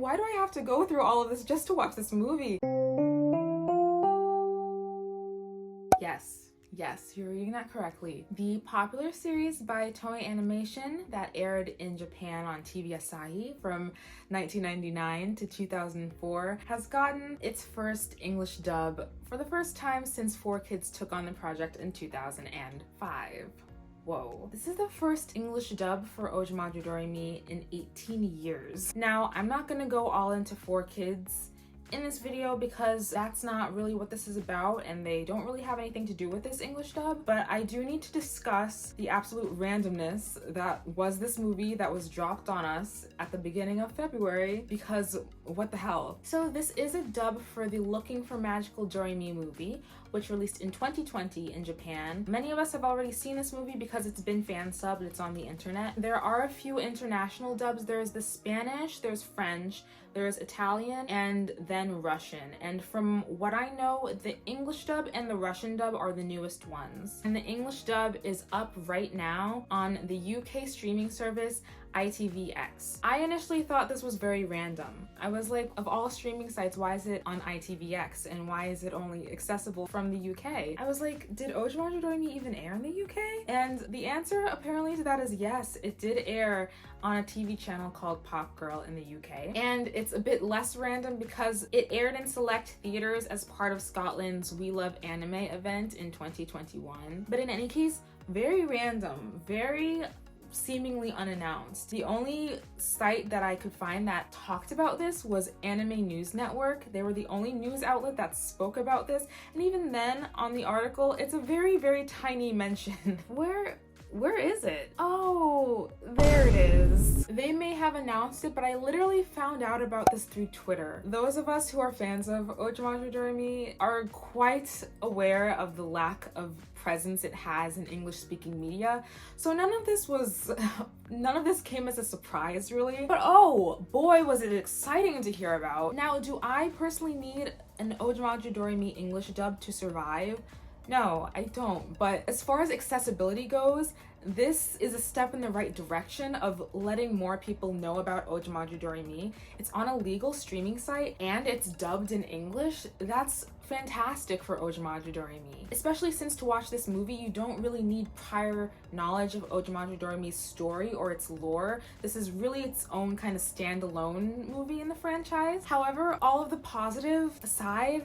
why do I have to go through all of this just to watch this movie? Yes, you're reading that correctly. The popular series by Toei Animation that aired in Japan on TV Asahi from 1999 to 2004 has gotten its first English dub for the first time since 4Kids took on the project in 2005. Whoa. This is the first English dub for Ojamajo Doremi in 18 years. Now, I'm not gonna go all into 4Kids in this video because that's not really what this is about and they don't really have anything to do with this English dub, but I do need to discuss the absolute randomness that was this movie that was dropped on us at the beginning of February, because what the hell. So this is a dub for the Looking for Magical Doremi movie, which released in 2020 in Japan. Many of us have already seen this movie because it's been fan subbed, it's on the internet. There are a few international dubs. There's the Spanish, there's French, there's Italian, and then Russian. And from what I know, the English dub and the Russian dub are the newest ones. And the English dub is up right now on the UK streaming service ITVX. I initially thought this was very random. I was like, of all streaming sites, why is it on ITVX and why is it only accessible from the UK? I was like, did Ojamajo Doremi even air in the UK? And the answer apparently to that is yes, it did air on a TV channel called Pop Girl in the UK. And it's a bit less random because it aired in select theaters as part of Scotland's We Love Anime event in 2021. But in any case, very random, very seemingly unannounced. The only site that I could find that talked about this was Anime News Network. They were the only news outlet that spoke about this, and even then on the article it's a very, very tiny mention. Where is it? Oh, there it is. They may have announced it, but I literally found out about this through Twitter. Those of us who are fans of Ojamajo Doremi are quite aware of the lack of presence it has in English-speaking media, so none of this came as a surprise really. But oh boy, was it exciting to hear about. Now, do I personally need an Ojamajo Doremi English dub to survive? No, I don't. But as far as accessibility goes, this is a step in the right direction of letting more people know about Ojamajo Doremi. It's on a legal streaming site and it's dubbed in English. That's fantastic for Ojamajo Doremi. Especially since to watch this movie, you don't really need prior knowledge of Ojamajo Doremi's story or its lore. This is really its own kind of standalone movie in the franchise. However, all of the positive aside,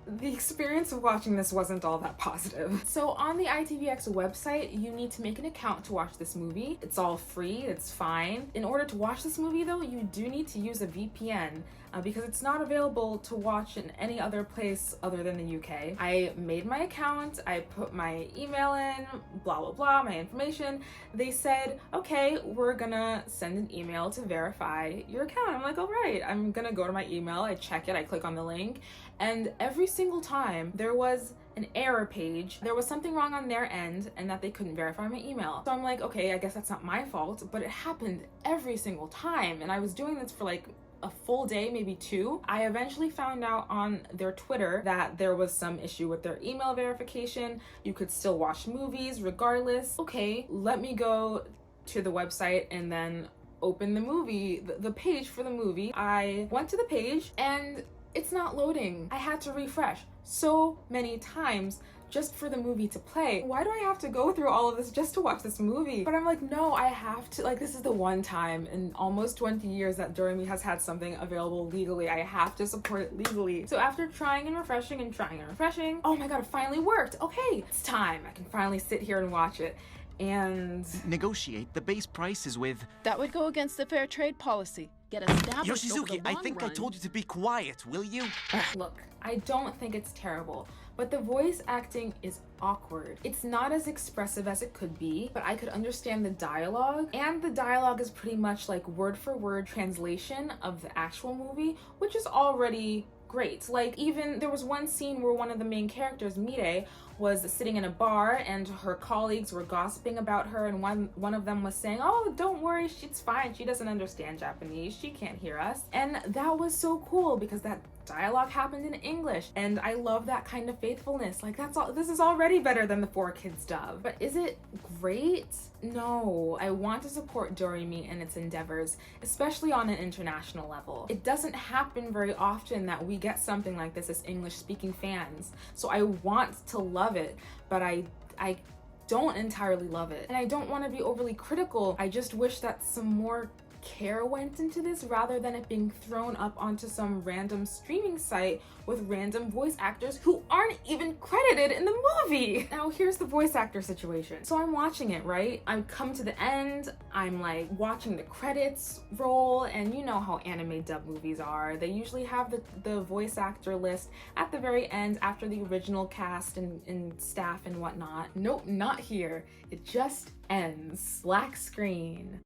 the experience of watching this wasn't all that positive. So on the ITVX website, you need to make an account to watch this movie. It's all free, it's fine. In order to watch this movie though, you do need to use a VPN because it's not available to watch in any other place other than the UK. I made my account, I put my email in, blah blah blah, my information. They said, okay, we're gonna send an email to verify your account. I'm like, all right, I'm gonna go to my email, I check it, I click on the link, and every single time there was an error page. There was something wrong on their end and that they couldn't verify my email. So I'm like, okay, I guess that's not my fault, but it happened every single time. And I was doing this for like a full day, maybe two. I eventually found out on their Twitter that there was some issue with their email verification. You could still watch movies regardless. Okay, let me go to the website and then open the movie, the page for the movie. I went to the page and it's not loading. I had to refresh so many times just for the movie to play. Why do I have to go through all of this just to watch this movie? But I'm like, no, I have to, like, this is the one time in almost 20 years that Doremi has had something available legally. I have to support it legally. So after trying and refreshing and trying and refreshing, oh my god, it finally worked. Okay, it's time. I can finally sit here and watch it. And negotiate. The base price is with... That would go against the fair trade policy. Get established over the Yoshizuki, long I think run. I told you to be quiet, will you? look, I don't think it's terrible, but the voice acting is awkward. It's not as expressive as it could be, but I could understand the dialogue, and the dialogue is pretty much like word for word translation of the actual movie, which is already great. Like, even there was one scene where one of the main characters, Mire, was sitting in a bar and her colleagues were gossiping about her, and one of them was saying, oh, don't worry, she's fine, she doesn't understand Japanese, she can't hear us. And that was so cool because that dialogue happened in English, and I love that kind of faithfulness. Like, this is already better than the 4Kids dub. But is it great? No. I want to support Doremi and its endeavors, especially on an international level. It doesn't happen very often that we get something like this as English-speaking fans, so I want to love it, but I don't entirely love it. And I don't want to be overly critical. I just wish that some more care went into this rather than it being thrown up onto some random streaming site with random voice actors who aren't even credited in the movie. Now here's the voice actor situation. So I'm watching it, right? I come to the end, I'm like watching the credits roll, and you know how anime dub movies are. They usually have the voice actor list at the very end after the original cast and staff and whatnot. Nope, not here. It just ends. Black screen.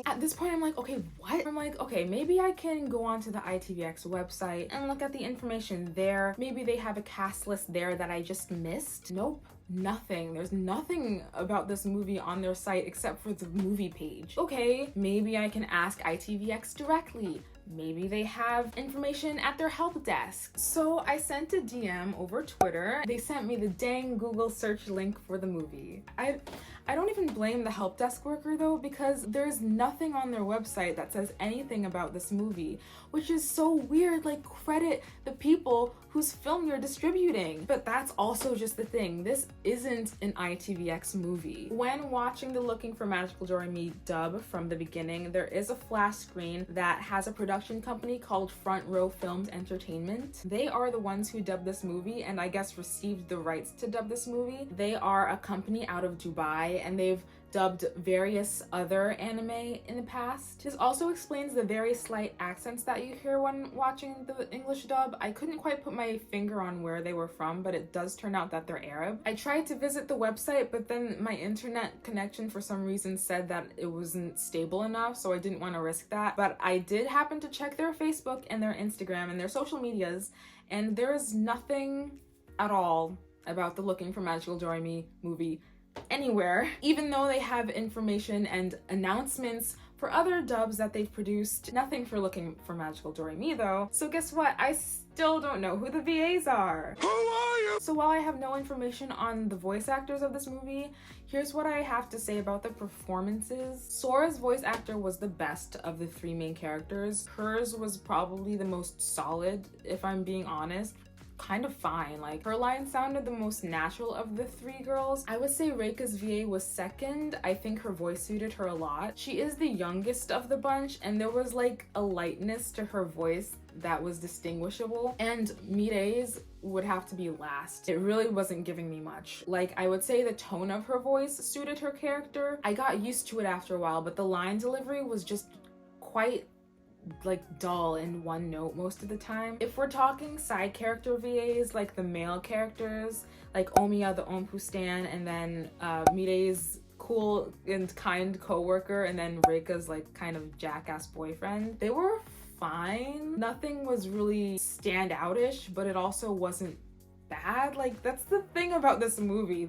At this point, I'm like, okay, what? I'm like, okay, maybe I can go onto the ITVX website and look at the information there. Maybe they have a cast list there that I just missed. Nope. Nothing. There's nothing about this movie on their site except for the movie page. Okay, maybe I can ask ITVX directly. Maybe they have information at their help desk. So I sent a DM over Twitter. They sent me the dang Google search link for the movie. I don't even blame the help desk worker though, because there's nothing on their website that says anything about this movie, which is so weird. Like, credit the people whose film you're distributing. But that's also just the thing. This isn't an ITVX movie. When watching the Looking for Magical Doremi dub from the beginning, there is a flash screen that has a production company called Front Row Films Entertainment. They are the ones who dubbed this movie and I guess received the rights to dub this movie. They are a company out of Dubai and they've dubbed various other anime in the past. This also explains the very slight accents that you hear when watching the English dub. I couldn't quite put my finger on where they were from, but it does turn out that they're Arab. I tried to visit the website, but then my internet connection for some reason said that it wasn't stable enough, so I didn't want to risk that. But I did happen to check their Facebook and their Instagram and their social medias, and there is nothing at all about the Looking for Magical Doremi movie anywhere, even though they have information and announcements for other dubs that they've produced. Nothing for Looking for Magical Doremi though. So guess what? I still don't know who the VAs are. Who are you? So while I have no information on the voice actors of this movie, here's what I have to say about the performances. Sora's voice actor was the best of the three main characters. Hers was probably the most solid, if I'm being honest. Kind of fine. Like, her line sounded the most natural of the three girls. I would say Reika's VA was second. I think her voice suited her a lot. She is the youngest of the bunch, and there was like a lightness to her voice that was distinguishable. And Mirei's would have to be last. It really wasn't giving me much. Like, I would say the tone of her voice suited her character. I got used to it after a while, but the line delivery was just quite like dull and one note most of the time. If we're talking side character VAs, like the male characters, like Omiya the Ompu stan, and then Mirei's cool and kind co-worker, and then Reika's like kind of jackass boyfriend, they were fine. Nothing was really standoutish, but it also wasn't bad. Like, that's the thing about this movie.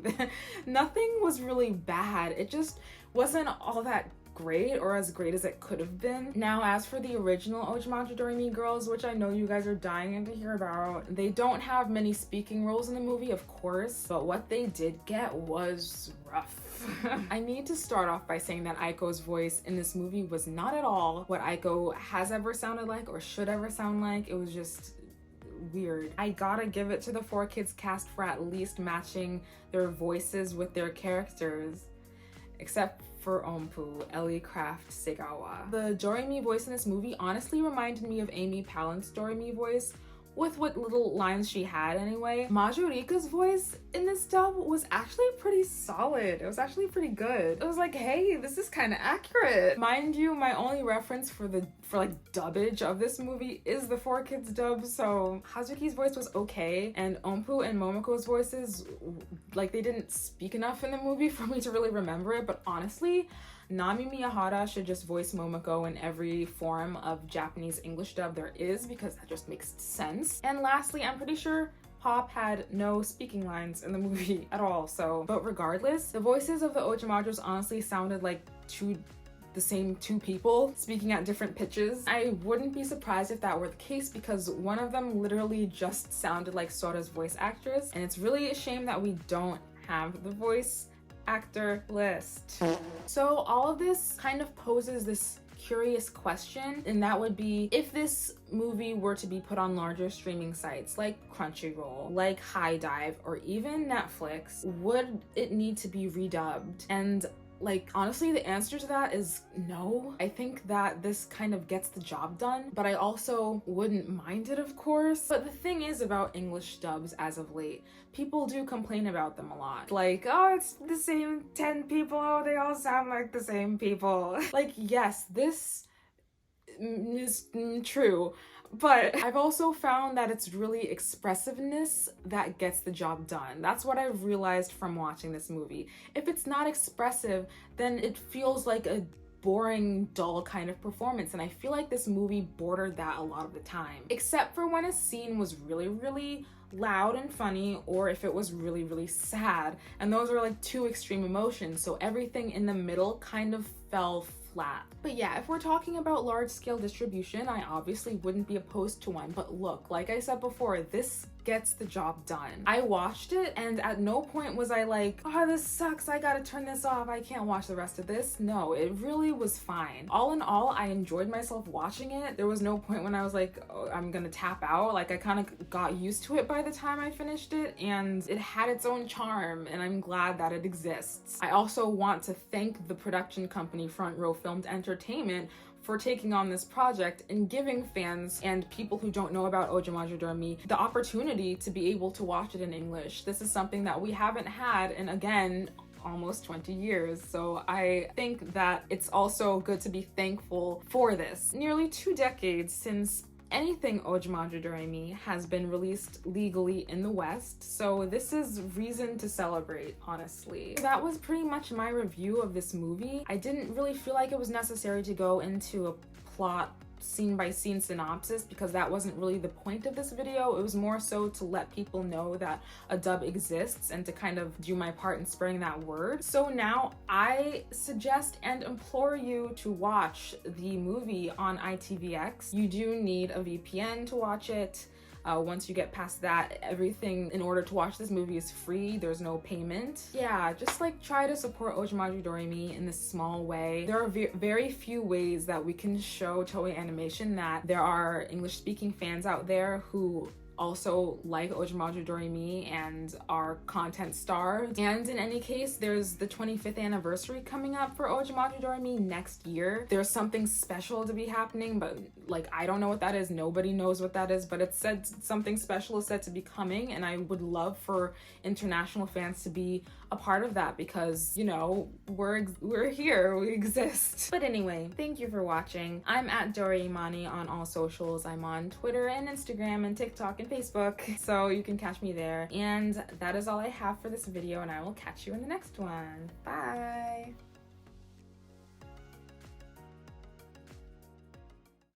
Nothing was really bad. It just wasn't all that great, or as great as it could have been. Now, as for the original Ojamajo Doremi girls, which I know you guys are dying to hear about, they don't have many speaking roles in the movie, of course, but what they did get was rough. I need to start off by saying that Aiko's voice in this movie was not at all what Aiko has ever sounded like or should ever sound like. It was just weird. I gotta give it to the 4Kids cast for at least matching their voices with their characters, except for Ompu, Ellie Craft Segawa. The Doremi voice in this movie honestly reminded me of Amy Pallant's Doremi voice, with what little lines she had anyway. Majorika's voice in this dub was actually pretty solid. It was actually pretty good. It was like, hey, this is kind of accurate. Mind you, my only reference for like dubbage of this movie is the 4Kids dub, so Hazuki's voice was okay, and Ompu and Momoko's voices, like, they didn't speak enough in the movie for me to really remember it, but honestly, Nami Miyahara should just voice Momoko in every form of Japanese English dub there is, because that just makes sense. And lastly, I'm pretty sure Pop had no speaking lines in the movie at all, so. But regardless, the voices of the Ojamajos honestly sounded like the same two people speaking at different pitches. I wouldn't be surprised if that were the case, because one of them literally just sounded like Sora's voice actress, and it's really a shame that we don't have the voice actor list. So all of this kind of poses this curious question, and that would be, if this movie were to be put on larger streaming sites like Crunchyroll, like High Dive, or even Netflix, would it need to be redubbed? And like, honestly, the answer to that is no. I think that this kind of gets the job done, but I also wouldn't mind it, of course. But the thing is about English dubs as of late, people do complain about them a lot. Like, oh, it's the same 10 people, oh, they all sound like the same people. Like, yes, this is true, but I've also found that it's really expressiveness that gets the job done. That's what I've realized from watching this movie. If it's not expressive, then it feels like a boring, dull kind of performance, and I feel like this movie bordered that a lot of the time. Except for when a scene was really, really loud and funny, or if it was really, really sad. And those are like two extreme emotions, so everything in the middle kind of fell flat. But yeah, if we're talking about large-scale distribution, I obviously wouldn't be opposed to one. But look, like I said before, this gets the job done. I watched it, and at no point was I like, oh, this sucks, I gotta turn this off, I can't watch the rest of this. No, it really was fine. All in all, I enjoyed myself watching it. There was no point when I was like, oh, I'm gonna tap out. Like, I kind of got used to it by the time I finished it, and it had its own charm, and I'm glad that it exists. I also want to thank the production company Front Row Filmed Entertainment for taking on this project and giving fans and people who don't know about Ojamajo Doremi the opportunity to be able to watch it in English. This is something that we haven't had in, again, almost 20 years. So I think that it's also good to be thankful for this. Nearly 2 decades since anything Ojamajo Doremi has been released legally in the West, so this is reason to celebrate, honestly. That was pretty much my review of this movie. I didn't really feel like it was necessary to go into a plot scene-by-scene synopsis, because that wasn't really the point of this video. It was more so to let people know that a dub exists and to kind of do my part in spreading that word. So now I suggest and implore you to watch the movie on ITVX. You do need a VPN to watch it. Once you get past that, everything in order to watch this movie is free. There's no payment. Yeah, just like try to support Ojamajo Doremi in this small way. There are very few ways that we can show Toei Animation that there are English-speaking fans out there who also like Ojamajo Doremi and are content stars. And in any case, there's the 25th anniversary coming up for Ojamajo Doremi next year. There's something special to be happening, but like, I don't know what that is. Nobody knows what that is, but it said something special is said to be coming, and I would love for international fans to be a part of that, because, you know, we're here, we exist. But anyway, thank you for watching. I'm at Doreimani on all socials. I'm on Twitter and Instagram and TikTok and Facebook, so you can catch me there. And that is all I have for this video, and I will catch you in the next one. Bye!